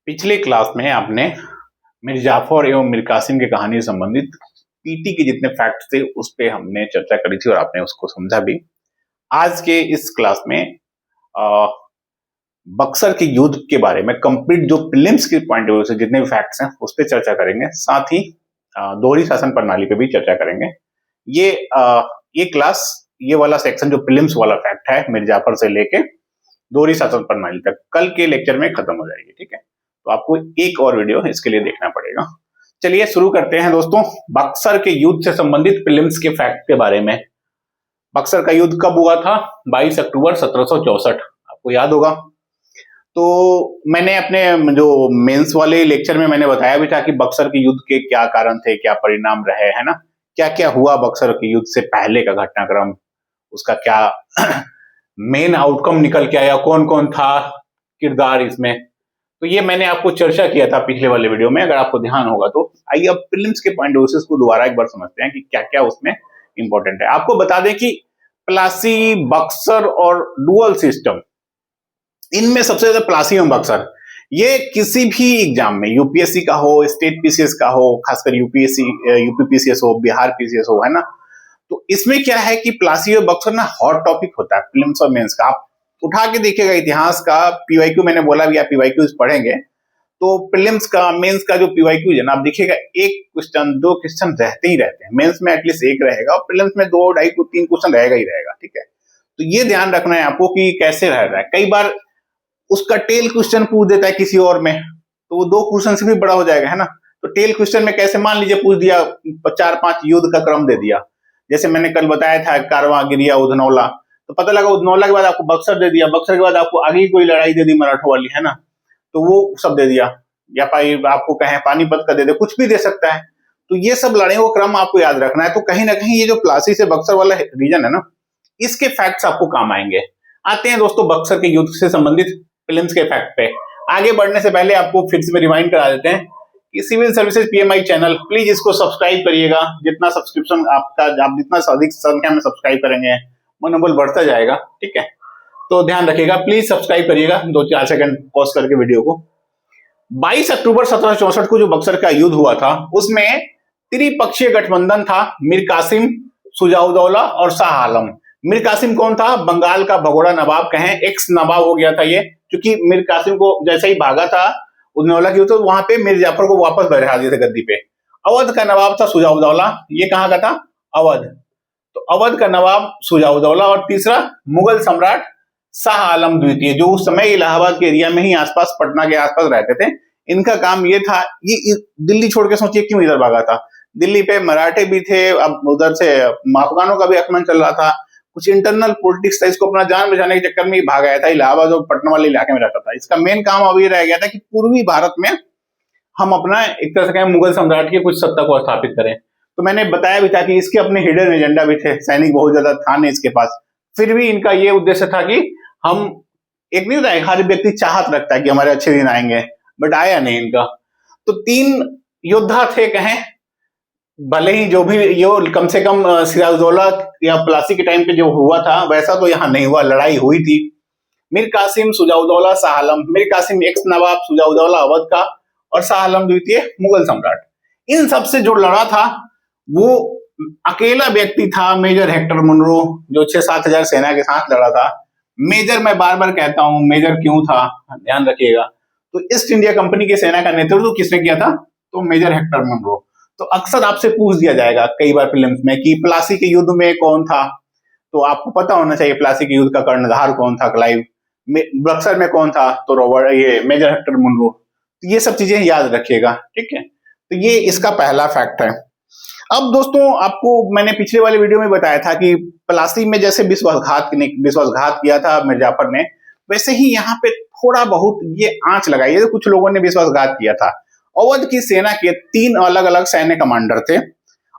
पिछले क्लास में आपने मीर जाफर एवं मीर कासिम की कहानी से संबंधित पीटी के जितने फैक्ट्स थे उस पे हमने चर्चा करी थी और आपने उसको समझा भी। आज के इस क्लास में अ, बक्सर के युद्ध के बारे में कंप्लीट जो प्रीलिम्स के पॉइंट ऑफ व्यू से जितने भी फैक्ट्स हैं उस पर चर्चा करेंगे, साथ ही दोहरी शासन प्रणाली पे भी चर्चा करेंगे। ये ये क्लास, ये वाला सेक्शन जो प्रीलिम्स वाला फैक्ट है मीर जाफर से लेके दोहरी शासन प्रणाली तक कल के लेक्चर में खत्म हो जाएगी। ठीक है, तो आपको एक और वीडियो इसके लिए देखना पड़ेगा। चलिए शुरू करते हैं दोस्तों, बक्सर के युद्ध से संबंधित प्रीलिम्स के फैक्ट के बारे में। बक्सर का युद्ध कब हुआ था? 22 अक्टूबर 1764, आपको याद होगा। तो मैंने अपने जो मेंस वाले लेक्चर में मैंने बताया भी था कि बक्सर के युद्ध के क्या कारण थे, क्या परिणाम रहे, है ना, क्या क्या हुआ बक्सर के युद्ध से पहले का घटनाक्रम, उसका क्या मेन आउटकम निकल के आया, कौन कौन था किरदार इसमें। तो ये मैंने आपको चर्चा किया था पिछले वाले वीडियो में, अगर आपको ध्यान होगा तो। आइए अब प्रीलिम्स के पॉइंट ऑफ व्यू से इसको दोबारा एक बार समझते हैं कि क्या क्या उसमें इंपॉर्टेंट है। आपको बता दें कि प्लासी, बक्सर और डुअल सिस्टम, इनमें सबसे ज्यादा प्लासी एवं बक्सर, ये किसी भी एग्जाम में, यूपीएससी का हो, स्टेट पीसीएस का हो, खासकर यूपीएससी, यूपी पीसीएस हो, बिहार पीसीएस हो, है ना, तो इसमें क्या है कि प्लासी और बक्सर ना हॉट टॉपिक होता है प्रीलिम्स और मेंस का। आप उठा के देखिएगा इतिहास का पीवाईक्यू, मैंने बोला भी आप पीवाईक्यूज पढ़ेंगे तो प्रीलिम्स का, मेंस का जो पीवाईक्यू है ना, आप देखिएगा एक क्वेश्चन, दो क्वेश्चन रहते ही रहते हैं। मेंस में एटलीस्ट एक रहेगा और प्रीलिम्स में 2, 2.5, 3 क्वेश्चन रहेगा ही रहेगा। ठीक है, तो ये ध्यान रखना है आपको कि कैसे रह रहा है। कई बार उसका टेल क्वेश्चन पूछ देता है किसी और में, तो वो 2 क्वेश्चन से भी बड़ा हो जाएगा, है ना। तो टेल क्वेश्चन में कैसे, मान लीजिए पूछ दिया 4-5 युद्ध का क्रम दे दिया, जैसे मैंने कल बताया था कारवां, गिरिया, उधनौला, तो पता लगा उधनौला के बाद आपको बक्सर दे दिया, बक्सर के बाद आपको आगे कोई लड़ाई दे दी मराठों वाली, है ना, तो वो सब दे दिया, या आपको कहें पानीपत का दे दे, कुछ भी दे सकता है। तो ये सब लड़ाइयों का क्रम आपको याद रखना है। तो कहीं ना कहीं ये जो प्लासी से बक्सर वाला रीजन है ना, इसके फैक्ट्स आपको काम आएंगे। आते हैं दोस्तों बक्सर के युद्ध से संबंधित प्रीलिम्स के फैक्ट पे। आगे बढ़ने से पहले आपको फिर से रिमाइंड करा देते हैं कि civil services PMI channel, please इसको सब्सक्राइब करिएगा। जितना सब्सक्रिप्शन आपका, आप जितना अधिक संख्या में सब्सक्राइब करेंगे मनोबल बढ़ता जाएगा। ठीक है, तो ध्यान रखिएगा, प्लीज सब्सक्राइब करिएगा। 2-4 सेकंड पॉज करके वीडियो को। 22 अक्टूबर 1764 को जो बक्सर का युद्ध हुआ था, उसमें त्रिपक्षीय गठबंधन था, मीर कासिम, शुजाउद्दौला और शाह आलम। मीर कासिम कौन था? बंगाल का भगोड़ा नवाब, कहें एक्स नवाब हो गया था ये, क्योंकि मीर कासिम को जैसे ही भागा था उधनौला की, तो वहां पे मीर जाफर को वापस बैठा दिए थे गद्दी पे। अवध का नवाब था शुजाउद्दौला, ये कहां का था? अवध। तो अवध का नवाब शुजाउद्दौला, और तीसरा मुगल सम्राट शाह आलम द्वितीय, जो उस समय इलाहाबाद के एरिया में ही आसपास, पटना के आसपास रहते थे। इनका काम ये था, ये दिल्ली छोड़ के सोचिए क्यों इधर भागा था। दिल्ली पे मराठे भी थे, अब उधर से अफगानों का भी आक्रमण चल रहा था, कुछ इंटरनल पॉलिटिक्स था, इसको अपना जान बचाने के चक्कर में ही भाग आया था। इलाहाबाद और पटना वाले इलाके में रहता था। इसका मेन काम अब ये रह गया था कि पूर्वी भारत में हम अपना एक तरह से कहें मुगल सम्राट की कुछ सत्ता को स्थापित करें। तो मैंने बताया भी था कि इसके अपने हिडन एजेंडा भी थे, सैनिक बहुत ज्यादा था नहीं इसके पास, फिर भी इनका ये उद्देश्य था कि हम, एक नहीं होता है हर व्यक्ति चाहत रखता है कि हमारे अच्छे दिन आएंगे, बट आया नहीं इनका। तो 3 योद्धा थे, कहें भले ही जो भी यो, कम से कम सिराजुद्दौला या प्लासी के टाइम पे जो हुआ था वैसा तो यहाँ नहीं हुआ, लड़ाई हुई थी। मीर कासिम, शुजाउद्दौला, शाह आलम। मीर कासिम एक्स नवाब, शुजाउद्दौला अवध का, और शाह आलम द्वितीय मुगल सम्राट। इन सबसे जो लड़ा था वो अकेला व्यक्ति था, मेजर हेक्टर मुनरो, जो 6-7 हजार सेना के साथ लड़ा था। मेजर, मैं बार बार कहता हूं मेजर क्यों था, ध्यान रखिएगा। तो ईस्ट इंडिया कंपनी की सेना का नेतृत्व किसने किया था? तो मेजर हेक्टर मुनरो। तो अक्सर आपसे पूछ दिया जाएगा कई बार प्रीलिम्स में कि प्लासी के युद्ध में कौन था, तो आपको पता होना चाहिए प्लासी के युद्ध का कर्णधार कौन था, क्लाइव। बक्सर में कौन था? तो रॉबर्ट, ये मेजर हेक्टर मुनरो। तो ये सब चीजें याद रखिएगा। ठीक है, तो ये इसका पहला फैक्ट है। अब दोस्तों आपको मैंने पिछले वाले वीडियो में बताया था कि प्लासी में जैसे विश्वासघात किया था मीर जाफर ने, वैसे ही यहाँ पे थोड़ा बहुत ये आंच लगाई है, कुछ लोगों ने विश्वासघात किया था। अवध की सेना के 3 अलग अलग सैन्य कमांडर थे,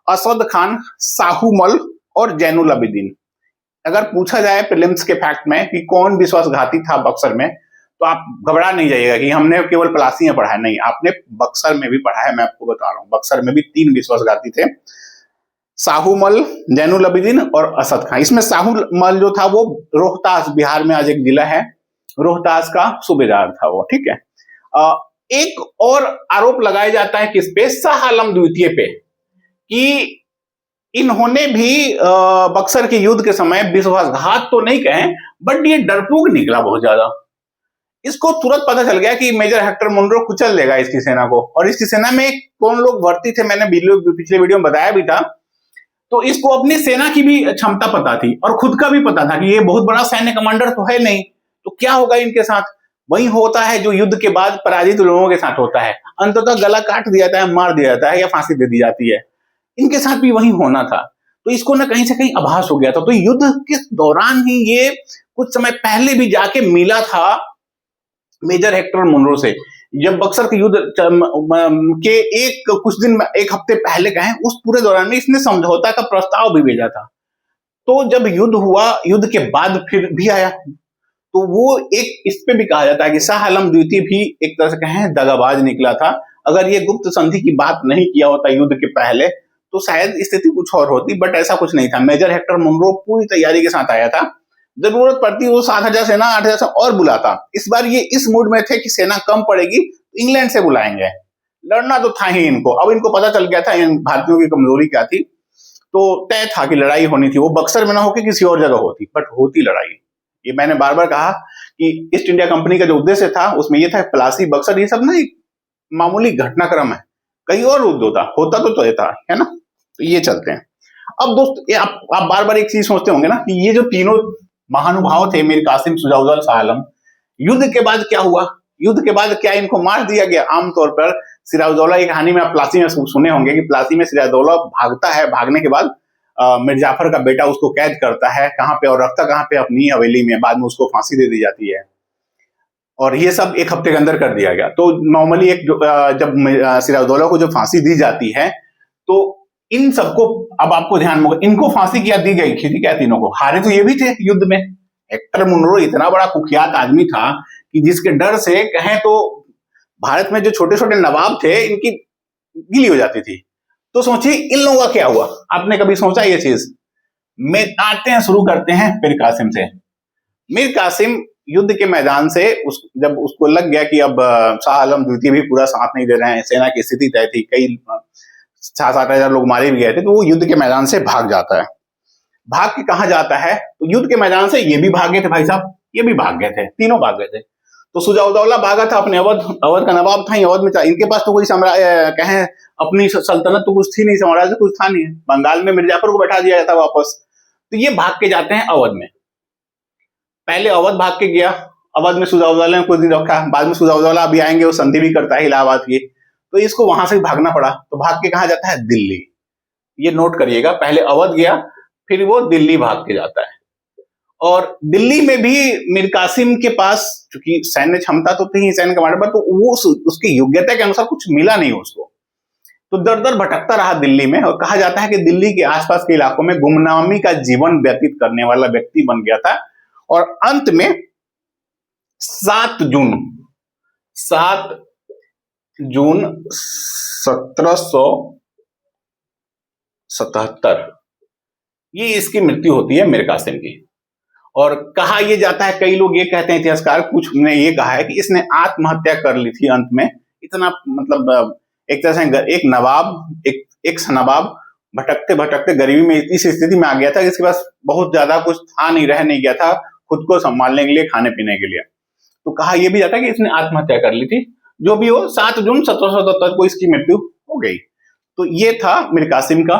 असद खान, साहूमल और जैनुल आबिदीन। अगर पूछा जाए प्रीलिम्स के फैक्ट में कि कौन विश्वासघाती था बक्सर में, तो आप घबरा नहीं जाइएगा कि हमने केवल प्लासी में पढ़ा है, नहीं, आपने बक्सर में भी पढ़ा है। मैं आपको बता रहा हूं, बक्सर में भी 3 विश्वासघाती थे, साहूमल, जैनुल आबिदीन और असद खान। इसमें साहूमल जो था वो रोहतास, बिहार में आज एक जिला है, रोहतास का सूबेदार था वो। ठीक है, एक और आरोप लगाया जाता है किस पे, शाह आलम द्वितीय पे, कि इन्होंने भी बक्सर के युद्ध के समय विश्वासघात तो नहीं कहे, बट ये डरपोक निकला बहुत ज्यादा। इसको तुरंत पता चल गया कि मेजर हेक्टर मुनरो कुचल देगा इसकी सेना को, और इसकी सेना में कौन लोग भर्ती थे मैंने पिछले वीडियो में बताया भी था। तो इसको अपनी सेना की भी क्षमता पता थी और खुद का भी पता था कि ये बहुत बड़ा सैन्य कमांडर तो है नहीं, तो क्या होगा इनके साथ। वही होता है जो युद्ध के बाद पराजित लोगों के साथ होता है, अंततः गला काट दिया जाता है, मार दिया जाता है या फांसी दे दी जाती है। इनके साथ भी वही होना था। तो इसको ना कहीं से कहीं आभास हो गया था। तो युद्ध के दौरान ही ये कुछ समय पहले भी जाके मिला था मेजर हेक्टर मुनरो से। जब बक्सर के युद्ध के कुछ दिन एक हफ्ते पहले कहें, उस पूरे दौरान में इसने समझौता का प्रस्ताव भी भेजा था। तो जब युद्ध हुआ, युद्ध के बाद फिर भी आया, तो वो एक इस पे भी कहा जाता है कि शाह आलम द्वितीय भी एक तरह से कहें दगाबाज निकला था। अगर ये गुप्त संधि की बात नहीं किया होता युद्ध के पहले तो शायद स्थिति कुछ और होती, बट ऐसा कुछ नहीं था। मेजर हेक्टर मुनरो पूरी तैयारी के साथ आया था। जरूरत पड़ती वो 7,000 सेना 8,000 से और बुलाता। इस बार ये इस मूड में थे कि सेना कम पड़ेगी तो इंग्लैंड से बुलाएंगे, लड़ना तो था ही इनको। अब इनको पता चल गया था इन भारतीयों की कमजोरी क्या थी, तो तय था कि लड़ाई होनी थी। वो बक्सर में ना होकर किसी और जगह होती, बट होती लड़ाई। ये मैंने बार बार कहा कि ईस्ट इंडिया कंपनी का जो उद्देश्य था उसमें ये था प्लासी बक्सर ये सब ना एक मामूली घटनाक्रम है, कहीं और उद्देश्य होता तो ये था, है ना। तो ये चलते हैं। अब दोस्त ये आप बार बार एक चीज सोचते होंगे ना कि ये जो तीनों महानुभाव थे, मीर कासिम, सुजाउद्दौला, शाह आलम, युद्ध के बाद क्या हुआ? युद्ध के बाद क्या इनको मार दिया गया? आमतौर पर सिराजुद्दौला की कहानी में आप प्लासी में सुने होंगे कि प्लासी में सिराजुद्दौला भागता है, भागने के बाद मीर जाफर का बेटा उसको कैद करता है, कहां पे, और रखता कहां पे, अपनी हवेली में। बाद में उसको फांसी दे दी जाती है, और ये सब एक हफ्ते के अंदर कर दिया गया। तो नॉर्मली जब सिराजुद्दौला को जो फांसी दी जाती है तो इन सबको, अब आपको ध्यान में, इनको फांसी क्या दी गई थी? क्या तीनों को? हारे तो ये भी थे युद्ध में। हेक्टर मुनरो इतना बड़ा कुख्यात आदमी था कि जिसके डर से कहें तो भारत में जो छोटे छोटे नवाब थे इनकी गिली हो जाती थी। तो सोचिए इन लोगों का क्या हुआ? आपने कभी सोचा ये चीज? में आते हैं, शुरू करते हैं मीर कासिम से। मीर कासिम युद्ध के मैदान से जब उसको लग गया कि अब शाह आलम द्वितीय भी पूरा साथ नहीं दे रहे हैं, सेना की स्थिति तय थी, कई 7,000-8,000 लोग मारे भी गए थे, तो वो युद्ध के मैदान से भाग जाता है। भाग के कहा जाता है? तो युद्ध के मैदान से ये भी भाग गए थे भाई साहब, ये भी भाग गए थे, तीनों भाग गए थे। तो सुजाउद्दौला भागा था अपने अवध का नवाब था, अवध में इनके पास तो कोई कहें अपनी सल्तनत तो कुछ थी नहीं, साम्राज्य कुछ था नहीं। बंगाल में मिर्जापुर को बैठा दिया जाता वापस। तो ये भाग के जाते हैं अवध में। पहले अवध भाग के गया, अवध में सुजाउद्दौला ने कुछ दिन रखा, बाद में सुजाउद्दौला अभी आएंगे, वो संधि भी करता है इलाहाबाद की, तो इसको वहां से भागना पड़ा। तो भाग के कहा जाता है दिल्ली। ये नोट करिएगा, पहले अवध गया, फिर वो दिल्ली भाग के जाता है। और दिल्ली में भी मीर कासिम के पास चूंकि सैन्य क्षमता तो थी, सैन्य कमांडर पर, तो वो उसकी योग्यता के अनुसार कुछ मिला नहीं उसको। तो दर दर भटकता रहा दिल्ली में, और कहा जाता है कि दिल्ली के आसपास के इलाकों में गुमनामी का जीवन व्यतीत करने वाला व्यक्ति बन गया था। और अंत में 7 जून 1777 ये इसकी मृत्यु होती है मीर कासिम की। और कहा यह जाता है, कई लोग ये कहते हैं, इतिहासकार कुछ ने ये कहा है कि इसने आत्महत्या कर ली थी अंत में। इतना मतलब एक तरह से एक नवाब, एक नवाब भटकते भटकते गरीबी में इस स्थिति में आ गया था कि इसके पास बहुत ज्यादा कुछ था नहीं, रह नहीं गया था खुद को संभालने के लिए, खाने पीने के लिए। तो कहा यह भी जाता है कि इसने आत्महत्या कर ली थी। जो भी हो, 7 जून 1777 को इसकी मृत्यु हो गई। तो ये था मीर कासिम का,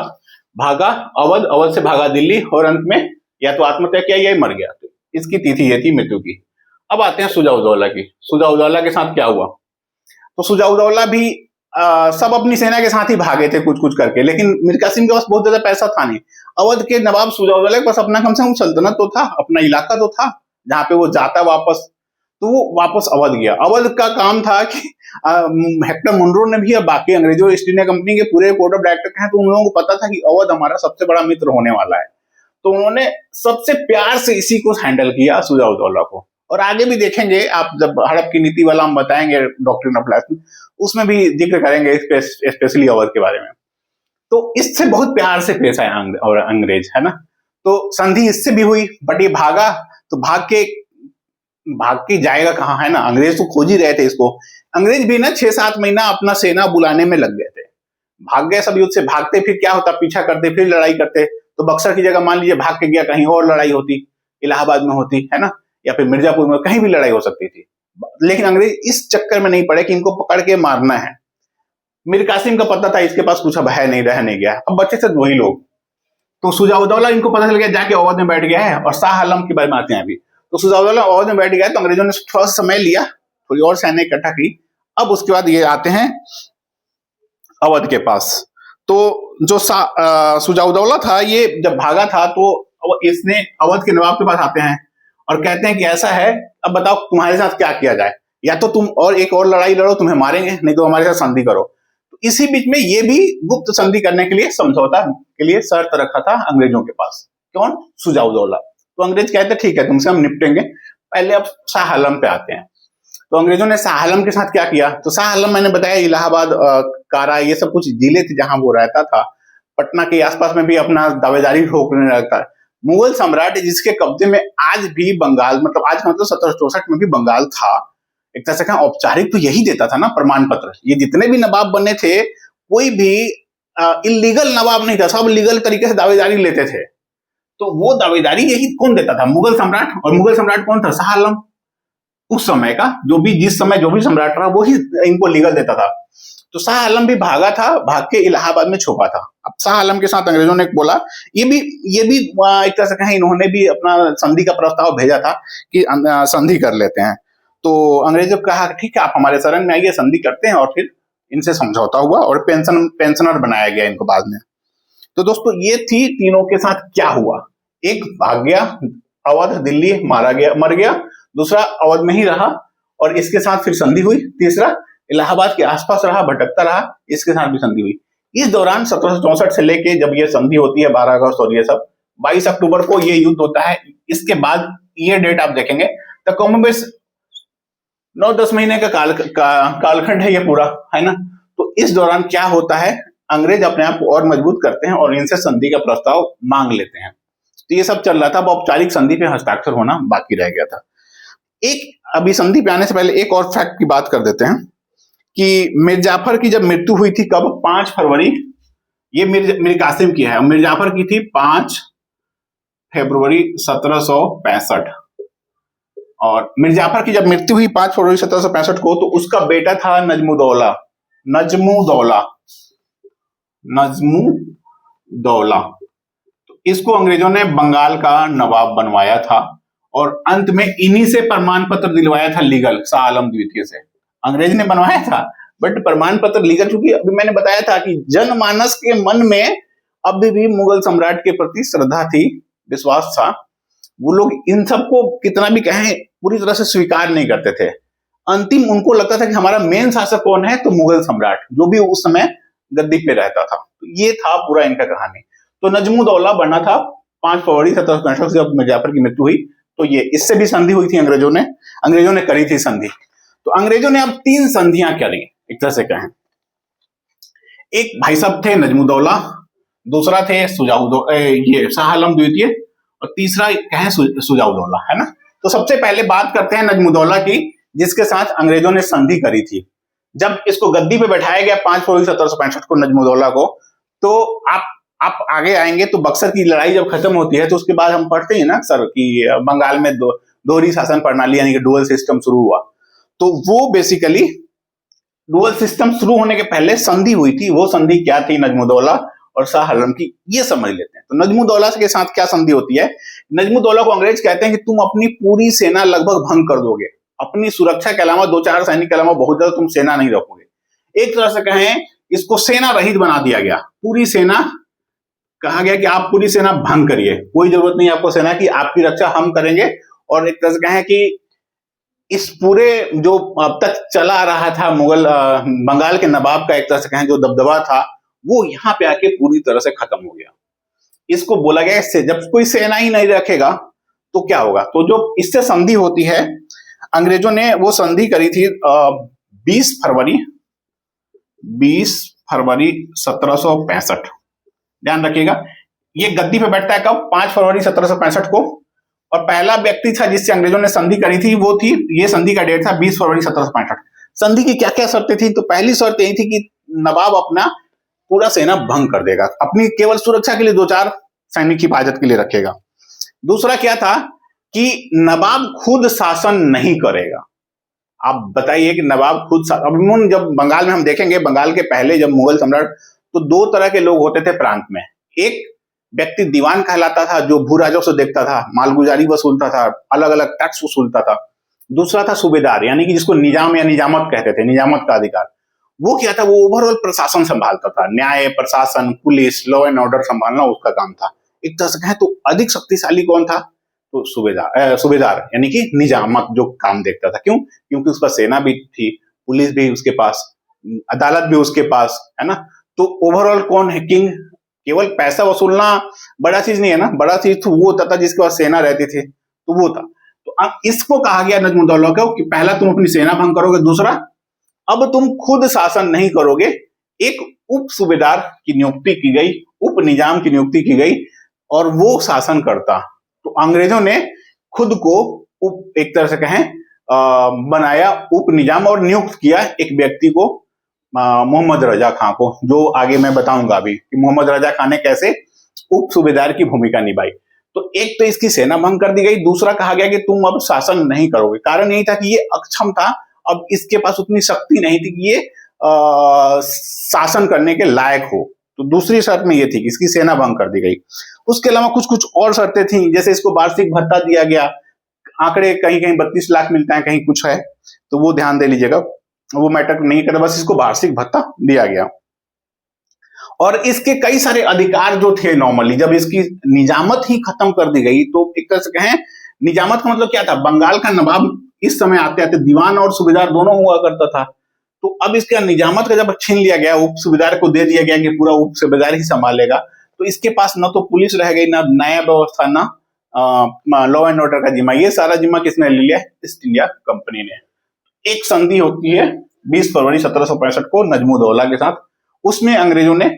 भागा अवध, अवध से भागा दिल्ली, और अंत में या तो आत्महत्या किया या मर गया। तो इसकी तिथि ये थी मृत्यु की। अब आते हैं सुजाउद्दौला की। सुजाउद्दौला के साथ क्या हुआ? तो सुजाउद्दौला भी सब अपनी सेना के साथ ही भागे थे कुछ कुछ करके, लेकिन मीर कासिम के पास बहुत ज्यादा पैसा था नहीं। अवध के नवाब सुजाउद्दौला के पास अपना कम से कम सल्तनत तो था, अपना इलाका तो था जहां पे वो जाता वापस। तो वो वापस अवध गया। अवध का काम था कि हेक्टर मुनरो ने भी, बाकी अंग्रेजों, ईस्ट इंडिया कंपनी के पूरे बोर्ड ऑफ डायरेक्टर हैं, तो उन लोगों को पता था कि अवध हमारा सबसे बड़ा मित्र होने वाला है। तो उन्होंने सबसे प्यार से इसी को हैंडल किया, सुजाउद्दौला को। और आगे भी देखेंगे आप, जब हड़प की नीति वाला हम बताएंगे डॉक्ट्रिन ऑफ लैफ्ट, उसमें भी जिक्र करेंगे स्पेशली अवध के बारे में। तो इससे बहुत प्यार से पेश आया अंग्रेज, है ना। तो संधि इससे भी हुई, बट ये भागा। तो भाग के भाग के जाएगा कहाँ, है ना। अंग्रेज तो खोज ही रहे थे इसको। अंग्रेज भी ना 6-7 महीना अपना सेना बुलाने में लग गए थे। भाग गए सब युद्ध से, भागते फिर क्या होता, पीछा करते फिर लड़ाई करते, तो बक्सर की जगह मान लीजिए भाग के गया, कहीं और लड़ाई होती, इलाहाबाद में होती, है ना, या फिर मिर्जापुर में, कहीं भी लड़ाई हो सकती थी। लेकिन अंग्रेज इस चक्कर में नहीं पड़े कि इनको पकड़ के मारना है। मीर कासिम का पता था इसके पास कुछ अब है नहीं, रह नहीं गया, अब बच्चे थे वही लोग। तो सुजाउद्दौला इनको पता चल गया, जाके अवध में बैठ गया है। और शाह आलम के बारे में आते हैं अभी। तो सुजाउद्दौला अवध में बैठ गया, तो अंग्रेजों ने थोड़ा समय लिया, थोड़ी और सैन्य इकट्ठा की। अब उसके बाद ये आते हैं अवध के पास। तो जो सुजाउद्दौला था, ये जब भागा था तो इसने अवध के नवाब के पास आते हैं और कहते हैं कि ऐसा है, अब बताओ तुम्हारे साथ क्या किया जाए, या तो तुम और एक और लड़ाई लड़ो, तुम्हें मारेंगे, नहीं तो हमारे साथ संधि करो। तो इसी बीच में ये भी गुप्त संधि करने के लिए, समझौता के लिए शर्त रखा था अंग्रेजों के पास। कौन? सुजाउद्दौला। तो अंग्रेज कहते ठीक है, तुमसे हम निपटेंगे। पहले अब शाह आलम पे आते हैं। तो अंग्रेजों ने शाह आलम के साथ क्या किया? तो शाह आलम, मैंने बताया, इलाहाबाद, कारा, ये सब कुछ जिले थे जहां वो रहता था। पटना के आसपास में भी अपना दावेदारी ठोकने लगता है। मुगल सम्राट जिसके कब्जे में आज भी बंगाल, मतलब आज मतलब 1764 में भी बंगाल था, एक तरह से कहा औपचारिक तो यही देता था ना प्रमाण पत्र। ये जितने भी नवाब बने थे, कोई भी इलीगल नवाब नहीं था, सब लीगल तरीके से दावेदारी लेते थे। तो वो दावेदारी यही कौन देता था? मुगल सम्राट। और मुगल सम्राट कौन था? शाह आलम। उस समय का जो भी सम्राट रहा, वो ही इनको लीगल देता था। तो शाह आलम भी भागा था, भाग के इलाहाबाद में छुपा था। अब शाह आलम के साथ अंग्रेजों ने बोला, ये भी एक तरह से कहें, इन्होंने भी अपना संधि का प्रस्ताव भेजा था कि संधि कर लेते हैं। तो अंग्रेजों ने कहा ठीक है, आप हमारे शरण में आइए, संधि करते हैं। और फिर इनसे समझौता हुआ और पेंशनर बनाया गया इनको बाद में। तो दोस्तों, ये थी तीनों के साथ क्या हुआ। एक भाग गया अवध, दिल्ली, मर गया। दूसरा अवध में ही रहा और इसके साथ फिर संधि हुई। तीसरा इलाहाबाद के आसपास रहा, भटकता रहा, इसके साथ भी संधि हुई। इस दौरान 1764 से लेके जब ये संधि होती है 12 अगस्त और ये सब, 22 अक्टूबर को ये युद्ध होता है। इसके बाद ये डेट आप देखेंगे तो कमोबेश 9-10 महीने का कालखंड है ये पूरा, है ना। तो इस दौरान क्या होता है, अंग्रेज अपने आप को और मजबूत करते हैं और इनसे संधि का प्रस्ताव मांग लेते हैं। तो ये सब चल रहा था। अब औपचारिक संधि पे हस्ताक्षर होना बाकी रह गया था। एक अभी संधि पे आने से पहले एक और फैक्ट की बात कर देते हैं कि मीर जाफर की जब मृत्यु हुई थी, कब? 5 फरवरी। ये मीर कासिम की है, मीर जाफर की थी 5 फरवरी 1765। और मीर जाफर की जब मृत्यु हुई 5 फरवरी 1765 को, तो उसका बेटा था नजमुद्दौला। तो इसको अंग्रेजों ने बंगाल का नवाब बनवाया था और अंत में इन्हीं से प्रमाण पत्र दिलवाया था लीगल, शाह आलम द्वितीय से। अंग्रेज ने बनवाया था बट प्रमाण पत्र लीगल, क्योंकि अभी मैंने बताया था कि जनमानस के मन में अभी भी मुगल सम्राट के प्रति श्रद्धा थी, विश्वास था। वो लोग इन सबको कितना भी कहें पूरी तरह से स्वीकार नहीं करते थे। अंतिम उनको लगता था कि हमारा मेन शासक कौन है? तो मुगल सम्राट, जो भी उस समय गद्दी पे रहता था। तो ये था पूरा इनका कहानी। तो नजमुद्दौला बना था 5 फरवरी 1765 से, जब मिर्जाफर की मृत्यु हुई। तो ये इससे भी संधि हुई थी, अंग्रेजों ने करी थी संधि। तो अंग्रेजों ने अब 3 संधियां करी, एक तरह से कहें। एक भाई साहब थे नजमुद्दौला, दूसरा थे ये शाह आलम द्वितीय, और तीसरा कहें सुजाउद्दौला, है ना। तो सबसे पहले बात करते हैं नजमुद्दौला की, जिसके साथ अंग्रेजों ने संधि करी थी। जब इसको गद्दी पे बैठाया गया 5 फरवरी 1765 को, नजमुद्दौला को, तो आप आगे आएंगे तो बक्सर की लड़ाई जब खत्म होती है तो उसके बाद हम पढ़ते हैं ना सर कि बंगाल में दोहरी शासन प्रणाली यानी कि डुअल सिस्टम शुरू हुआ। तो वो बेसिकली डुअल सिस्टम शुरू होने के पहले संधि हुई थी। वो संधि क्या थी नजमुद्दौला और शाह आलम की, ये समझ लेते हैं। तो नजमुद्दौला के साथ क्या संधि होती है? नजमुद्दौला को अंग्रेज कहते हैं कि तुम अपनी पूरी सेना लगभग भंग कर दोगे, अपनी सुरक्षा के अलावा 2-4 सैनिक के अलावा बहुत ज्यादा तुम सेना नहीं रखोगे। एक तरह से कहें, इसको सेना रहित बना दिया गया। पूरी सेना, कहा गया कि आप पूरी सेना भंग करिए, कोई जरूरत नहीं आपको सेना की, आपकी रक्षा हम करेंगे। और एक तरह से कहें कि इस पूरे जो अब तक चला आ रहा था मुगल बंगाल के नवाब का, एक तरह से कहें जो दबदबा था, वो यहाँ पे आके पूरी तरह से खत्म हो गया। इसको बोला गया इससे जब कोई सेना ही नहीं रखेगा तो क्या होगा। तो जो इससे संधि होती है, अंग्रेजों ने वो संधि करी थी 20 फरवरी 1765। ध्यान रखिएगा, ये गद्दी पे बैठता है कब? 5 फरवरी 1765 को, और पहला व्यक्ति था जिससे अंग्रेजों ने संधि करी थी, वो थी, ये संधि का डेट था 20 फरवरी 1765। संधि की क्या क्या शर्तें थी? तो पहली शर्त यही थी कि नवाब अपना पूरा सेना भंग कर देगा, अपनी केवल सुरक्षा के लिए 2-4 सैनिक हिफाजत के लिए रखेगा। दूसरा क्या था कि नवाब खुद शासन नहीं करेगा। आप बताइए कि नवाब खुद, अमूमन जब बंगाल में हम देखेंगे, बंगाल के पहले जब मुगल सम्राट, तो 2 तरह के लोग होते थे प्रांत में। एक व्यक्ति दीवान कहलाता था, जो भू राजस्व से देखता था, मालगुजारी वसूलता था, अलग अलग टैक्स वसूलता था। दूसरा था सूबेदार, यानी कि जिसको निजाम या निजामत कहते थे, निजामत का अधिकार। वो क्या था? वो ओवरऑल प्रशासन संभालता था, न्याय, प्रशासन, पुलिस, लॉ एंड ऑर्डर संभालना उसका काम था। एक तरह से कहें तो अधिक शक्तिशाली कौन था? तो सूबेदार यानी कि निजामत जो काम देखता था। क्यों? क्योंकि उसका सेना भी थी, पुलिस भी उसके पास, अदालत भी उसके पास, है ना। तो ओवरऑल कौन है किंग? केवल पैसा वसूलना बड़ा चीज नहीं है ना, बड़ा चीज तो वो होता था जिसके पास सेना रहती थी, तो वो था। तो अब इसको कहा गया नजमुद्दौला को कि पहला तुम अपनी सेना भंग करोगे, दूसरा अब तुम खुद शासन नहीं करोगे, एक उप सूबेदार की नियुक्ति की गई, उप निजाम की नियुक्ति की गई और वो शासन करता। तो अंग्रेजों ने खुद को एक तरह से कहें बनाया उप निजाम और नियुक्त किया एक व्यक्ति को, मोहम्मद रजा खां को, जो आगे मैं बताऊंगा अभी कि मोहम्मद रजा खां ने कैसे उप सूबेदार की भूमिका निभाई। तो एक तो इसकी सेना भंग कर दी गई, दूसरा कहा गया कि तुम अब शासन नहीं करोगे। कारण यही था कि ये अक्षम था, अब इसके पास उतनी शक्ति नहीं थी कि ये शासन करने के लायक हो। तो दूसरी शर्त में ये थी कि इसकी सेना भंग कर दी गई। उसके अलावा कुछ कुछ और शर्तें थी, जैसे इसको वार्षिक भत्ता दिया गया। आंकड़े कहीं कहीं 32 लाख मिलता है, कहीं कुछ है, तो वो ध्यान दे लीजिएगा, वो मैटर नहीं करता, बस इसको वार्षिक भत्ता दिया गया। और इसके कई सारे अधिकार जो थे, नॉर्मली जब इसकी निजामत ही खत्म कर दी गई, तो एक तरह से कहें निजामत का मतलब क्या था? बंगाल का नवाब इस समय आते आते दीवान और सूबेदार दोनों हुआ करता था। तो अब इसका निजामत का जब छीन लिया गया, उप सूबेदार को दे दिया गया कि पूरा उप सूबेदार ही संभालेगा, तो इसके पास न तो पुलिस रह गई, ना न्याय व्यवस्था, ना लॉ एंड ऑर्डर का जिम्मा। ये सारा जिम्मा किसने ले लिया? ईस्ट इंडिया कंपनी ने। एक संधि होती है 20 फरवरी 1765 को नजमुद्दौला के साथ। उसमें अंग्रेजों ने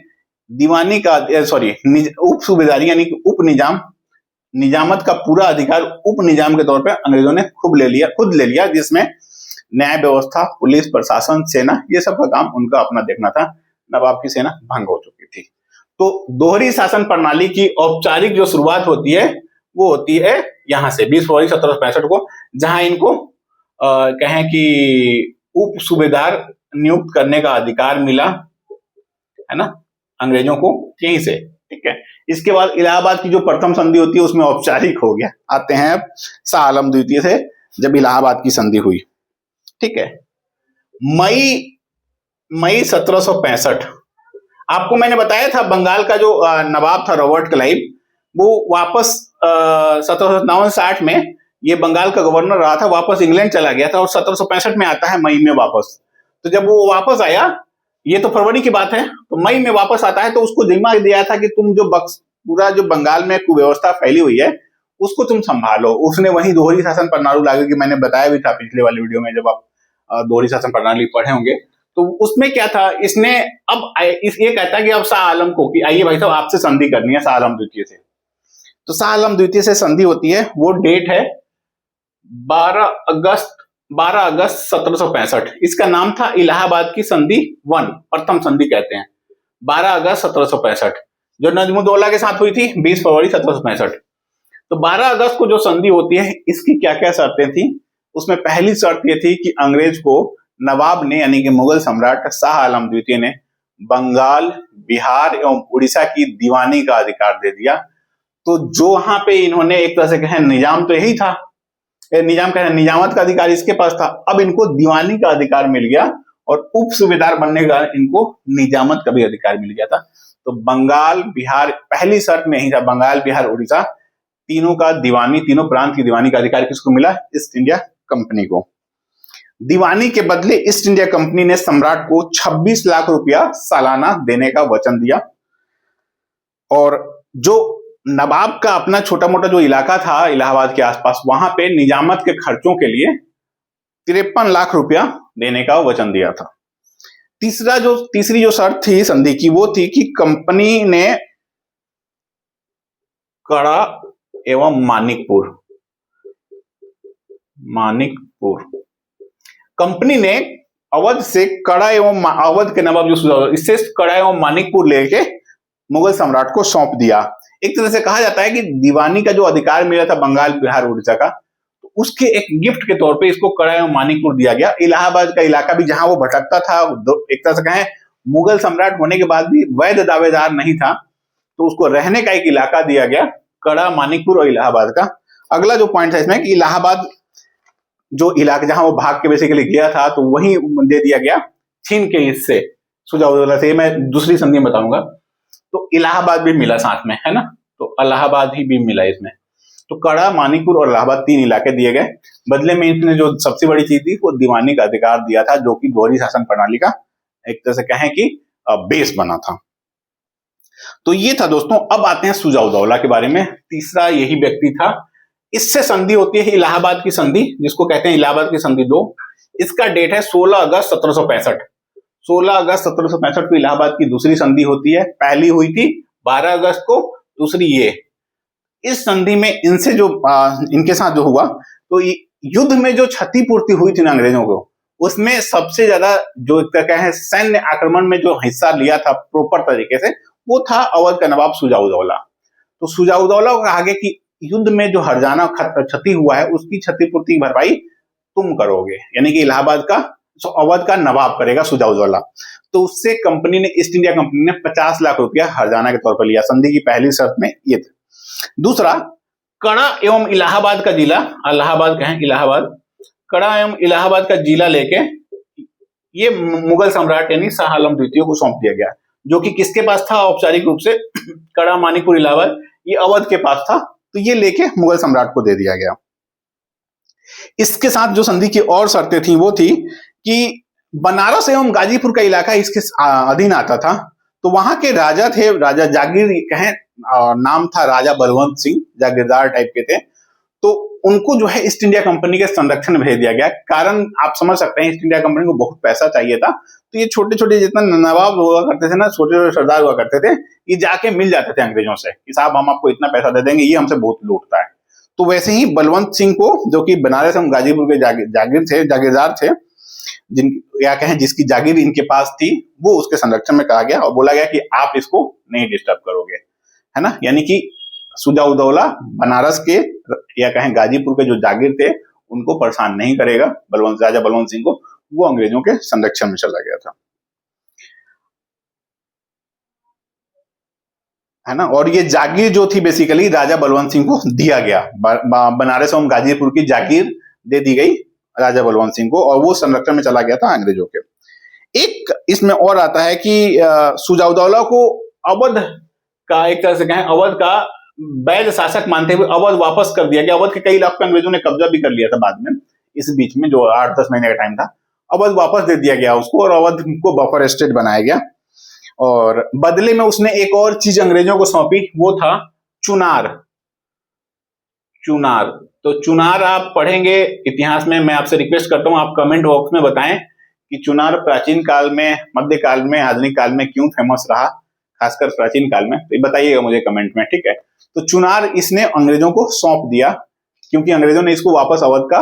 दीवानी का उप सूबेदारी यानी कि उप निजाम, निजामत का पूरा अधिकार उप निजाम के तौर पे अंग्रेजों ने खुद ले लिया, जिसमें न्याय व्यवस्था, पुलिस, प्रशासन, सेना, ये सब का काम उनका अपना देखना था। नवाब की सेना भंग हो चुकी थी। तो दोहरी शासन प्रणाली की औपचारिक जो शुरुआत होती है वो होती है यहां से 20 फरवरी 1765 को, जहां इनको कहें कि उप सूबेदार नियुक्त करने का अधिकार मिला, है ना, अंग्रेजों को यहीं से। ठीक है। इसके बाद इलाहाबाद की जो प्रथम संधि होती है उसमें औपचारिक हो गया। आते हैं शाह आलम द्वितीय से, जब इलाहाबाद की संधि हुई। ठीक है। मई 1765, आपको मैंने बताया था बंगाल का जो नवाब था रॉबर्ट क्लाइव, वो वापस 1759-60 में ये बंगाल का गवर्नर रहा था, वापस इंग्लैंड चला गया था और 1765 में आता है मई में वापस। तो जब वो वापस आया, ये तो फरवरी की बात है, तो मई में वापस आता है, तो उसको जिम्मा दिया था कि तुम जो पूरा जो बंगाल में कुव्यवस्था फैली हुई है उसको तुम संभालो। उसने वही दोहरी शासन प्रणाली लागू की, मैंने बताया भी था पिछले वाली वीडियो में, जब आप दोहरी शासन प्रणाली पढ़े होंगे। तो उसमें क्या था, इसने अब ये कहता है कि अब शाह आलम को कि आइए भाई साहब आपसे संधि करनी है शाह आलम द्वितीय से। तो शाह आलम द्वितीय से संधि होती है, वो डेट है 12 अगस्त 1765। इसका नाम था इलाहाबाद की संधि 1, प्रथम संधि कहते हैं, 12 अगस्त 1765, जो नजमुद्दौला के साथ हुई थी 20 फरवरी 1765। तो 12 अगस्त को जो संधि होती है, इसकी क्या क्या शर्तें थी? उसमें पहली शर्त यह थी कि अंग्रेज को नवाब ने, यानी कि मुगल सम्राट शाह आलम द्वितीय ने, बंगाल, बिहार एवं उड़ीसा की दीवानी का अधिकार दे दिया। तो जो वहां पे इन्होंने एक तरह से कहें निजाम तो यही था, निजाम कहें निजामत का अधिकार इसके पास था, अब इनको दीवानी का अधिकार मिल गया और उप सूबेदार बनने का इनको निजामत का भी अधिकार मिल गया था। तो बंगाल, बिहार, पहली शर्त में यही था, बंगाल, बिहार, उड़ीसा तीनों का दीवानी, तीनों प्रांत की दीवानी का अधिकार किसको मिला? ईस्ट इंडिया कंपनी को। दीवानी के बदले ईस्ट इंडिया कंपनी ने सम्राट को 26 लाख रुपया सालाना देने का वचन दिया और जो नवाब का अपना छोटा मोटा जो इलाका था इलाहाबाद के आसपास, वहां पे निजामत के खर्चों के लिए 53 लाख रुपया देने का वचन दिया था। तीसरी जो शर्त थी संधि की, वो थी कि कंपनी ने कड़ा एवं मानिकपुर, मानिकपुर। कंपनी ने अवध से कड़ा एवं अवध के नवाब जो सुजाउद्दौला, इससे कड़ा एवं मानिकपुर लेके मुगल सम्राट को सौंप दिया। एक तरह से कहा जाता है कि दीवानी का जो अधिकार मिला था बंगाल, बिहार, उड़ीसा का, तो उसके एक गिफ्ट के तौर पे इसको कड़ा एवं मानिकपुर दिया गया। इलाहाबाद का इलाका भी जहां वो भटकता था, एक तरह से कहें मुगल सम्राट होने के बाद भी वैध दावेदार नहीं था, तो उसको रहने का एक इलाका दिया गया, कड़ा, मानिकपुर और इलाहाबाद का। अगला जो पॉइंट है इसमें कि इलाहाबाद जो इलाका जहां वो भाग के बेसिकली गया था, तो वही दे दिया गया छीन के हिस्से सुजाउद्दौला से। मैं दूसरी संधि में बताऊंगा। तो इलाहाबाद भी मिला साथ में, है ना, तो इलाहाबाद ही भी मिला इसमें। तो कड़ा, मानिकपुर और इलाहाबाद 3 इलाके दिए गए। बदले में इसने जो सबसे बड़ी चीज थी वो दीवानी का अधिकार दिया था, जो कि दोहरी शासन प्रणाली का एक तरह से कहें कि बेस बना था। तो ये था दोस्तों। अब आते हैं सुजाउद्दौला के बारे में। तीसरा यही व्यक्ति था। इससे संधि होती है इलाहाबाद की संधि, जिसको कहते हैं इलाहाबाद की संधि 2। इसका डेट है 16 अगस्त 1765। 16 अगस्त 1765 को इलाहाबाद की दूसरी संधि होती है। पहली हुई थी 12 अगस्त को, दूसरी ये। इस संधि में इनसे जो इनके साथ जो हुआ, तो युद्ध में जो क्षतिपूर्ति हुई थी ना अंग्रेजों को, उसमें सबसे ज्यादा जो क्या है सैन्य आक्रमण में जो हिस्सा लिया था प्रॉपर तरीके से, वो था अवध का नवाब सुजाउद्दौला। तो सुजाउद्दौला को कहा गया कि युद्ध में जो हर्जाना क्षति हुआ है उसकी क्षतिपूर्ति की भरपाई तुम करोगे, यानी कि इलाहाबाद का अवध का नवाब करेगा सुजाउद्दौला। तो उससे कंपनी ने, ईस्ट इंडिया कंपनी ने 50 लाख रुपया हर्जाना के तौर पर लिया। संधि की पहली शर्त में ये था। दूसरा, कड़ा एवं इलाहाबाद का जिला, इलाहाबाद कहें इलाहाबाद, कड़ा एवं इलाहाबाद का जिला लेके ये मुगल सम्राट यानी शाह आलम द्वितीय को सौंप दिया गया, जो कि किसके पास था औपचारिक रूप से? कड़ा, मानिकपुर, इलाहाबाद ये अवध के पास था, तो ये लेके मुगल सम्राट को दे दिया गया। इसके साथ जो संधि की और शर्तें थी वो थी कि बनारस एवं गाजीपुर का इलाका इसके अधीन आता था। तो वहां के राजा थे, राजा जागीर कहें, नाम था राजा बलवंत सिंह, जागीरदार टाइप के थे। तो उनको जो है ईस्ट इंडिया कंपनी के संरक्षण में भेज दिया गया। कारण आप समझ सकते हैं, ईस्ट इंडिया कंपनी को बहुत पैसा चाहिए था, तो ये छोटे छोटे जितना नवाब हुआ करते थे ना, छोटे छोटे सरदार हुआ करते थे, ये जाके मिल जाते थे अंग्रेजों से कि साहब हम आपको इतना पैसा दे देंगे, ये हमसे बहुत लूटता है। तो वैसे ही बलवंत सिंह को, जो कि बनारस एवं गाजीपुर के जागीर थे, जागीरदार थे, जिन या कहें जिसकी जागीर इनके पास थी, वो उसके संरक्षण में कहा गया और बोला गया कि आप इसको नहीं डिस्टर्ब करोगे, है ना। यानी कि सुजाउद्दौला बनारस के या कहें गाजीपुर के जो जागीर थे उनको परेशान नहीं करेगा। राजा बलवंत सिंह को, वो अंग्रेजों के संरक्षण में चला गया था, है ना। और ये जागीर जो थी बेसिकली राजा बलवंत सिंह को दिया गया, बनारस एवं गाजीपुर की जागीर दे दी गई राजा बलवंत सिंह को, और वो संरक्षण में चला गया था अंग्रेजों के। एक इसमें और आता है कि सुजाउद्दौला को अवध का, एक तरह से कहें अवध का वैध शासक मानते हुए अवध वापस कर दिया गया। अवध के कई इलाकों पर अंग्रेजों ने कब्जा भी कर लिया था बाद में, इस बीच में जो 8-10 महीने का टाइम था, अवध वापस दे दिया गया उसको, और अवध को बफर स्टेट बनाया गया। और बदले में उसने एक और चीज अंग्रेजों को सौंपी, वो था चुनार। चुनार, तो चुनार आप पढ़ेंगे इतिहास में, मैं आपसे रिक्वेस्ट करता हूं आप कमेंट बॉक्स में बताएं कि चुनार प्राचीन काल में, मध्य काल में, आधुनिक काल में क्यों फेमस रहा, खासकर प्राचीन काल में, तो बताइएगा मुझे कमेंट में, ठीक है। तो चुनार इसने अंग्रेजों को सौंप दिया, क्योंकि अंग्रेजों ने इसको वापस अवध का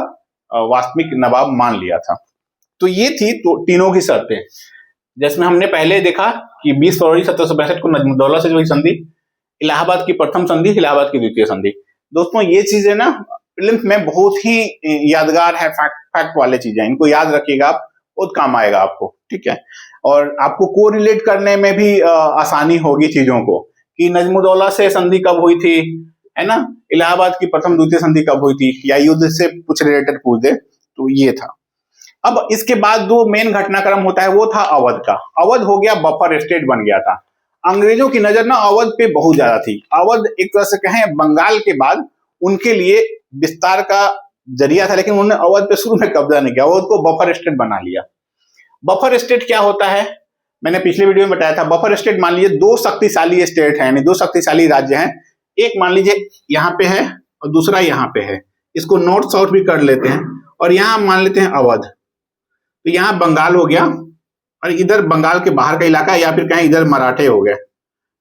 वास्तविक नवाब मान लिया था। तो ये थी तो तीनों की शर्तें, जिसमें हमने पहले देखा कि 20 फरवरी 1765 को नजमुद्दौला से जो हुई संधि, इलाहाबाद की प्रथम संधि, इलाहाबाद की द्वितीय संधि। दोस्तों ये चीजें ना प्रीलिम्स में बहुत ही यादगार है, फैक्ट वाले चीजें, इनको याद रखिएगा आप, बहुत काम आएगा आपको, ठीक है। और आपको कोरिलेट करने में भी आसानी होगी चीजों को, कि नजमुद्दौला से संधि कब हुई थी, है ना, इलाहाबाद की प्रथम द्वितीय संधि कब हुई थी, या युद्ध से कुछ रिलेटेड पूछ दे, तो ये था। अब इसके बाद जो मेन घटनाक्रम होता है वो था अवध का। अवध हो गया बफर स्टेट बन गया था। अंग्रेजों की नजर ना अवध पे बहुत ज्यादा थी। अवध एक तरह से कहें बंगाल के बाद उनके लिए विस्तार का जरिया था, लेकिन उन्होंने अवध पे शुरू में कब्जा नहीं किया, अवध को बफर स्टेट बना लिया। बफर स्टेट क्या होता है, मैंने पिछले वीडियो में बताया था। बफर स्टेट मान लीजिए 2 शक्तिशाली स्टेट है, यानी 2 शक्तिशाली राज्य हैं। एक मान लीजिए यहाँ पे है और दूसरा यहाँ पे है, इसको नॉर्थ साउथ भी कर लेते हैं, और यहाँ मान लेते हैं अवध। तो यहाँ बंगाल हो गया, और इधर बंगाल के बाहर का इलाका, या फिर कहें इधर मराठे हो गए।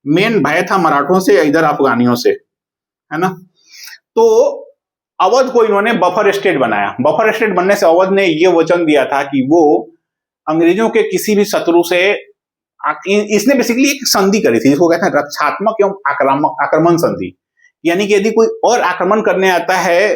मेन भय था मराठों से या इधर अफगानियों से, है ना। तो अवध को इन्होंने बफर स्टेट बनाया। बफर स्टेट बनने से अवध ने ये वचन दिया था कि वो अंग्रेजों के किसी भी शत्रु से, इसने बेसिकली एक संधि करी थी जिसको कहते हैं रक्षात्मक एवं आक्रमण संधि। यानी कि यदि कोई और आक्रमण करने आता है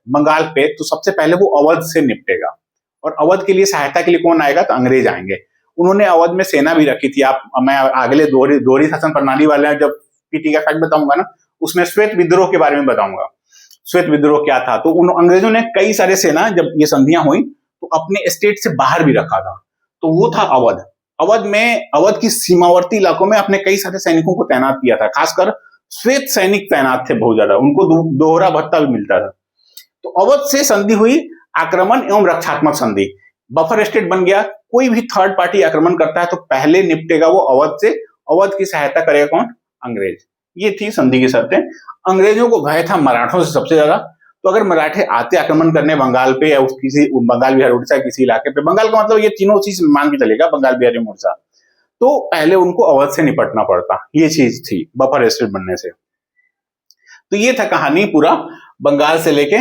बंगाल पे, तो सबसे पहले वो अवध से निपटेगा, और अवध के लिए सहायता के लिए कौन आएगा, तो अंग्रेज आएंगे। उन्होंने अवध में सेना भी रखी थी। मैं अगले दोहरी शासन प्रणाली वाले जब पीटी का फैक्ट बताऊंगा ना, उसमें श्वेत विद्रोह के बारे में बताऊंगा, श्वेत विद्रोह क्या था। तो उन अंग्रेजों ने कई सारे सेना, जब ये संधियां हुई तो अपने स्टेट से बाहर भी रखा था, तो वो था अवध। अवध की सीमावर्ती इलाकों में अपने कई सारे सैनिकों को तैनात किया था, खासकर श्वेत सैनिक तैनात थे बहुत ज्यादा, उनको दोहरा भत्ता भी मिलता था। तो अवध से संधि हुई आक्रमण एवं रक्षात्मक संधि, बफर स्टेट बन गया। कोई भी थर्ड पार्टी आक्रमण करता है तो पहले निपटेगा वो अवध से, अवध की सहायता करेगा कौन, अंग्रेज। ये थी संधि की शर्तें। अंग्रेजों को भय था मराठों से सबसे ज्यादा, तो अगर मराठे आते आक्रमण करने बंगाल पे या किसी बंगाल बिहार उड़ीसा किसी इलाके पे, बंगाल का मतलब ये तीनों चीज मान के चलेगा, बंगाल बिहार उड़ीसा, तो पहले उनको अवध से निपटना पड़ता। ये चीज थी बफर स्टेट बनने से। तो ये था कहानी पूरा बंगाल से लेके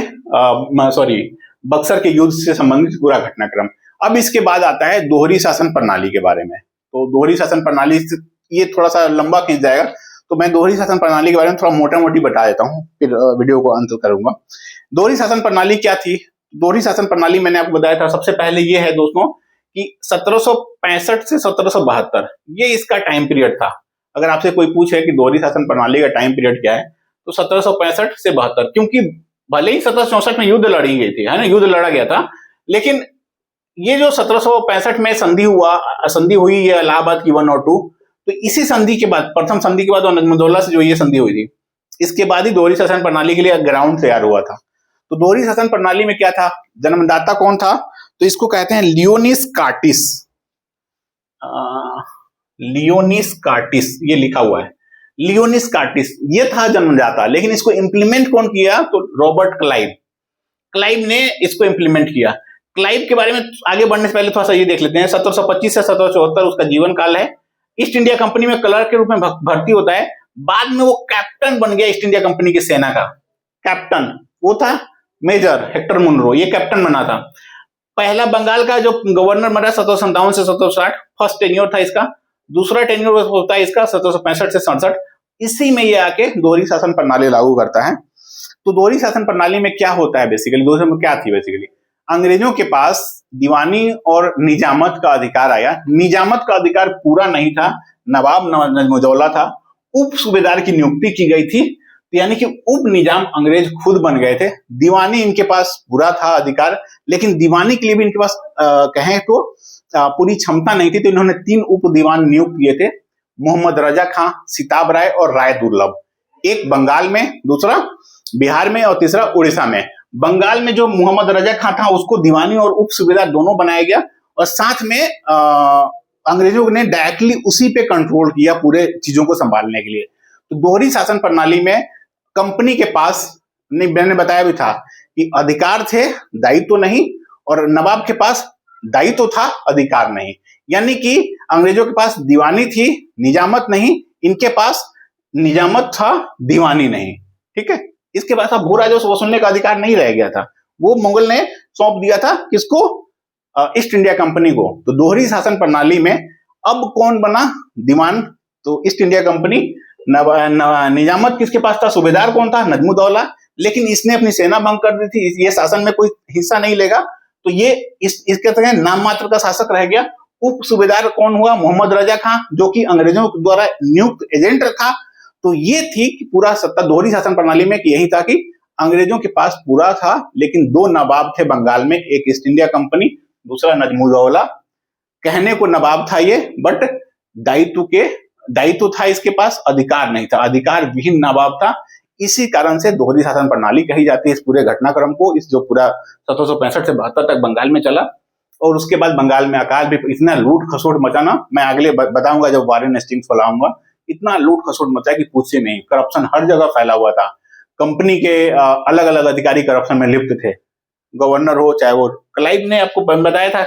बक्सर के युद्ध से संबंधित पूरा घटनाक्रम। अब इसके बाद आता है दोहरी शासन प्रणाली के बारे में। तो दोहरी शासन प्रणाली ये थोड़ा सा लंबा खींच जाएगा, तो मैं दोहरी शासन प्रणाली के बारे में थोड़ा मोटा मोटी बता देता हूँ, फिर वीडियो को अंत करूंगा। दोहरी शासन प्रणाली क्या थी? दोहरी शासन प्रणाली मैंने आपको बताया था। सबसे पहले ये है दोस्तों कि 1765 से 1772 ये इसका टाइम पीरियड था। अगर आपसे कोई पूछे कि दोहरी शासन प्रणाली का टाइम पीरियड क्या है, तो 1765 से 72, क्योंकि भले ही 1764 में युद्ध लड़ी गई थी, है ना, युद्ध लड़ा गया था, लेकिन ये जो 1765 में संधि हुई है इलाहाबाद की 1 और 2, तो इसी संधि के बाद, प्रथम संधि के बाद और नजमुद्दौला से जो ये संधि हुई थी, इसके बाद ही दोहरी शासन प्रणाली के लिए ग्राउंड तैयार हुआ था। तो दोहरी शासन प्रणाली में क्या था, जन्मदाता कौन था, तो इसको कहते हैं लियोनिस कार्टिस। लियोनिस कार्टिस ये लिखा हुआ है, लियोनिस कार्टिस ये था जन्मदाता। लेकिन इसको इंप्लीमेंट कौन किया, तो रॉबर्ट क्लाइव। क्लाइव ने इसको इंप्लीमेंट किया। क्लाइव के बारे में आगे बढ़ने से पहले थोड़ा सा ये देख लेते हैं। 1725 से 1774 उसका जीवन काल है। ईस्ट इंडिया कंपनी में क्लर्क के रूप में भर्ती होता है। बाद में वो कैप्टन बन गया ईस्ट इंडिया कंपनी की सेना का कैप्टन। वो था मेजर हेक्टर मुनरो, ये कैप्टन बना था। पहला बंगाल का जो गवर्नर बना 1757 से 1760, फर्स्ट टेन्योर था इसका। दूसरा टेन्योर होता है इसका 1765 से 67। इसी में ये आके दोहरी शासन प्रणाली लागू करता है। तो दोहरी शासन प्रणाली में क्या होता है बेसिकली, दोहरी में क्या थी बेसिकली, अंग्रेजों के पास दीवानी और निजामत का अधिकार आया। निजामत का अधिकार पूरा नहीं था, नवाब नजमुद्दौला था, उप सूबेदार की नियुक्ति की गई थी, यानी कि उप निजाम अंग्रेज खुद बन गए थे। दीवानी इनके पास पूरा था अधिकार, लेकिन दीवानी के लिए भी इनके पास कहें तो पूरी क्षमता नहीं थी। तो इन्होंने 3 उप दीवान नियुक्त किए थे, मोहम्मद रजा खां, सिताब राय और राय दुर्लभ। एक बंगाल में, दूसरा बिहार में और तीसरा उड़ीसा में। बंगाल में जो मोहम्मद रजा खां था उसको दीवानी और उप सूबेदार दोनों बनाया गया, और साथ में अंग्रेजों ने डायरेक्टली उसी पे कंट्रोल किया पूरे चीजों को संभालने के लिए। तो दोहरी शासन प्रणाली में कंपनी के पास, मैंने बताया भी था कि अधिकार थे, दायित्व नहीं, और नवाब के पास दायित्व था, अधिकार नहीं। यानी कि अंग्रेजों के पास दीवानी थी, निजामत नहीं, इनके पास निजामत था, दीवानी नहीं। ठीक है, इसके बाद भू राजस्व वसूलने का अधिकार नहीं रह गया था, वो मुगल ने सौंप दिया था किसको, ईस्ट इंडिया कंपनी को। तो दोहरी शासन प्रणाली में अब कौन बना, दीवान, तो ईस्ट इंडिया कंपनी। निजामत किसके पास था, सूबेदार कौन था, नजमुद्दौला, लेकिन इसने अपनी सेना भंग कर दी थी, ये शासन में कोई हिस्सा नहीं लेगा, तो ये इसके तरह नाम मात्र का शासक रह गया। उप सूबेदार कौन हुआ, मोहम्मद रजा खां, जो कि अंग्रेजों द्वारा नियुक्त एजेंट था। तो ये थी कि पूरा सत्ता दोहरी शासन प्रणाली में कि यही था कि अंग्रेजों के पास पूरा था, लेकिन 2 नवाब थे बंगाल में, एक ईस्ट इंडिया कंपनी, दूसरा नजमुद्दौला। कहने को नवाब था ये, बट दायित्व था इसके पास, अधिकार नहीं था, अधिकार विहीन नवाब था। इसी कारण से दोहरी शासन प्रणाली कही जाती है इस पूरे घटनाक्रम को, इस जो पूरा 1765 से 72 तक बंगाल में चला। और उसके बाद बंगाल में अकाल भी, इतना लूट खसोट मचाना, मैं अगले बताऊंगा जब वारेन हेस्टिंग्स फैलाऊंगा, इतना लूट खसोट मचा कि पूछे नहीं। करप्शन हर जगह फैला हुआ था, कंपनी के अलग अलग अधिकारी करप्शन में लिप्त थे, गवर्नर हो चाहे वो। क्लाइव ने आपको बताया था,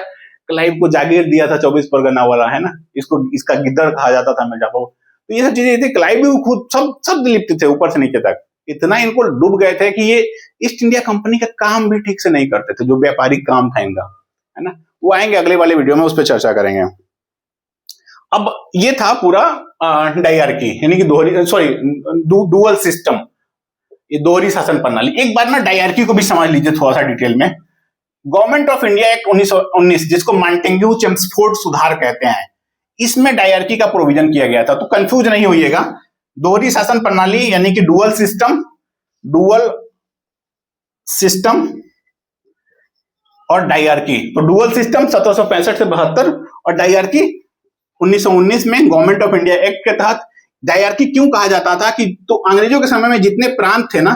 क्लाइव को जागीर दिया था 24 परगना वाला, है ना, इसका गिद्दड़ कहा जाता था मिर्जापुर। तो ये सब चीजें थी, क्लाइव भी खुद सब लिप्त थे ऊपर से नीचे तक। इतना इनको डूब गए थे कि ये ईस्ट इंडिया कंपनी का काम भी ठीक से नहीं करते थे, जो व्यापारिक काम था इनका, है ना। वो आएंगे अगले वाले वीडियो में, उस पर चर्चा करेंगे। अब ये था पूरा डायरार्की, यानी कि डुअल सिस्टम, ये दोहरी शासन प्रणाली। एक बार ना डायरार्की को भी समझ लीजिए थोड़ा सा डिटेल में। गवर्नमेंट ऑफ इंडिया एक्ट 1919, जिसको मॉन्टेग्यू चेम्सफोर्ड सुधार कहते हैं, इसमें डायरार्की का प्रोविजन किया गया था। तो कंफ्यूज नहीं होइएगा, दोहरी शासन प्रणाली यानी कि डुअल सिस्टम और डायरार्की। तो डुअल सिस्टम 1765 से 72 और डायरार्की 1919 में गवर्नमेंट ऑफ इंडिया एक्ट के तहत। डायरार्की क्यों कहा जाता था कि तो अंग्रेजों के समय में जितने प्रांत थे ना,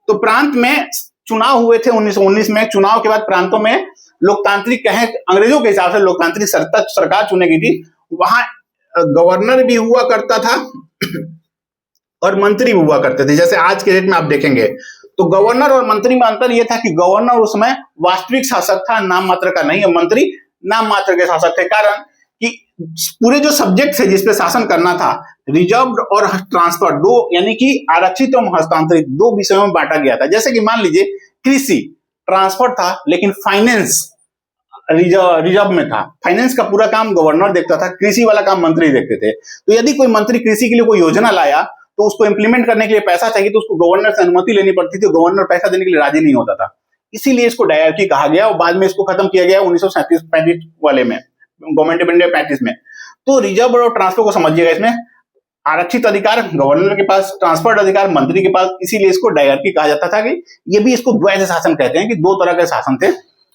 तो प्रांत में चुनाव हुए थे 1919 में। चुनाव के बाद प्रांतों में लोकतांत्रिक अंग्रेजों के हिसाब से लोकतांत्रिक सरकार चुने गई थी। वहां गवर्नर भी हुआ करता था और मंत्री भी हुआ करते थे। जैसे आज के डेट में आप देखेंगे तो गवर्नर और मंत्री में अंतर यह था कि गवर्नर उस समय वास्तविक शासक था, नाम मात्र का नहीं, और मंत्री नाम मात्र के शासक थे। कारण कि पूरे जो सब्जेक्ट थे जिसपे शासन करना था, रिजर्व्ड और ट्रांसफर, दो यानी कि आरक्षित और हस्तांतरित, दो विषयों में बांटा गया था। जैसे कि मान लीजिए कृषि ट्रांसफर था, लेकिन फाइनेंस रिजर्व में था। फाइनेंस का पूरा काम गवर्नर देखता था, कृषि वाला काम मंत्री देखते थे। तो यदि कोई मंत्री कृषि के लिए कोई योजना लाया तो उसको इंप्लीमेंट करने के लिए पैसा चाहिए, तो उसको गवर्नर से अनुमति लेनी पड़ती थी। गवर्नर पैसा देने के लिए राजी नहीं होता था, इसीलिए इसको डायरार्की कहा गया। और बाद में इसको खत्म किया गया 1937-35 वाले में, गवर्नमेंट ऑफ इंडिया 35 में। तो रिजर्व और ट्रांसफर को समझिएगा, इसमें आरक्षित अधिकार गवर्नर के पास, ट्रांसफर्ड अधिकार मंत्री के पास, इसीलिए इसको डायरार्की कहा जाता था। कि ये भी इसको द्वैध शासन कहते हैं, कि दो तरह के शासन थे,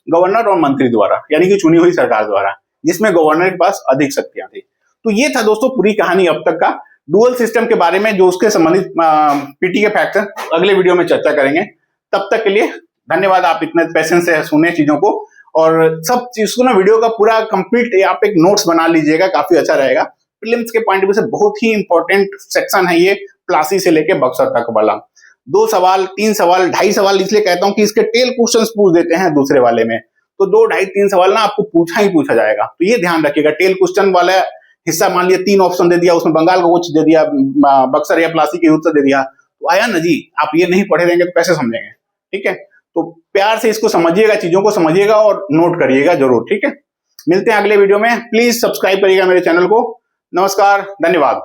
गवर्नर और मंत्री द्वारा, यानी कि चुनी हुई सरकार द्वारा, जिसमें गवर्नर के पास अधिक शक्तियां थी। तो ये था दोस्तों पूरी कहानी अब तक का डुअल सिस्टम के बारे में, जो उसके संबंधित पीटी के फैक्ट है, अगले वीडियो में चर्चा करेंगे। तब तक के लिए धन्यवाद, आप इतने पेशेंस से सुने चीजों को, और सब चीज को ना वीडियो का पूरा कंप्लीट आप एक नोट्स बना लीजिएगा, काफी अच्छा रहेगा। प्रीलिम्स के पॉइंट ऑफ व्यू से बहुत ही इंपॉर्टेंट सेक्शन है ये, प्लासी से लेके बक्सर तक वाला। 2 सवाल, 3 सवाल, 2.5 सवाल इसलिए कहता हूं कि इसके टेल क्वेश्चंस पूछ देते हैं दूसरे वाले में, तो 2, 2.5, 3 सवाल ना आपको पूछा ही पूछा जाएगा। तो ये ध्यान रखिएगा, टेल क्वेश्चन वाला हिस्सा मान लिया 3 ऑप्शन दे दिया, उसमें बंगाल का कुछ दे दिया, बक्सर या प्लासी के उत्तर दे दिया, तो आया ना जी। आप ये नहीं पढ़े रहेंगे तो कैसे समझेंगे, ठीक है। तो प्यार से इसको समझिएगा, चीजों को समझिएगा और नोट करिएगा जरूर, ठीक है। मिलते हैं अगले वीडियो में, प्लीज सब्सक्राइब करिएगा मेरे चैनल को। नमस्कार, धन्यवाद।